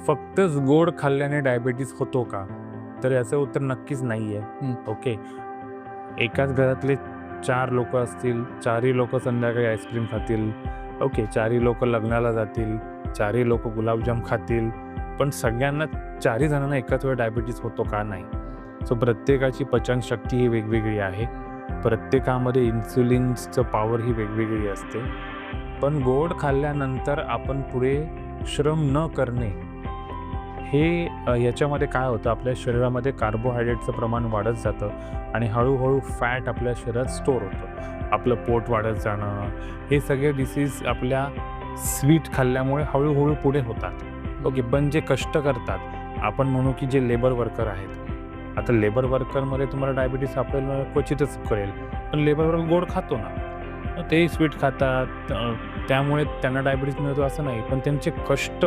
फक्तच गोड खाल्ल्याने डायबिटीज होतो का? तर याचं उत्तर नक्कीच नाही आहे. हं. ओके. एकाच घरातले 4 लोकं असतील, 4ही लोकं संध्याकाळी आईस्क्रीम खातील. ओके. 4ही लोकं लग्नाला जातील, 4ही लोकं गुलाबजाम खातील. पण सगळ्यांना 4ही जणांना एकाच वेळी डायबिटीज होतो का? नाही. सो प्रत्येकाची पचनशक्ती ही वेगवेगळी आहे. प्रत्येकामध्ये इन्सुलिनचं पॉवर ही वेगवेगळी असते. पण गोड खाल्ल्यानंतर आपण पुढे श्रम न करणे हे याच्यामध्ये काय होतं, आपल्या शरीरामध्ये कार्बोहायड्रेटचं प्रमाण वाढत जातं आणि हळूहळू फॅट आपल्या शरीरात स्टोअर होतं. आपलं पोट वाढत जाणं, हे सगळे डिसीज आपल्या स्वीट खाल्ल्यामुळे हळूहळू पुढे होतात. ओके. पण जे कष्ट करतात, आपण म्हणू की जे लेबर वर्कर आहेत. आता लेबर वर्करमध्ये तुम्हाला डायबिटीज आपल्याला क्वचितच कळेल. पण लेबर वर्कर गोड खातो ना. तेही स्वीट खातात. त्यामुळे त्यांना डायबिटीज मिळतो असं नाही. पण त्यांचे कष्ट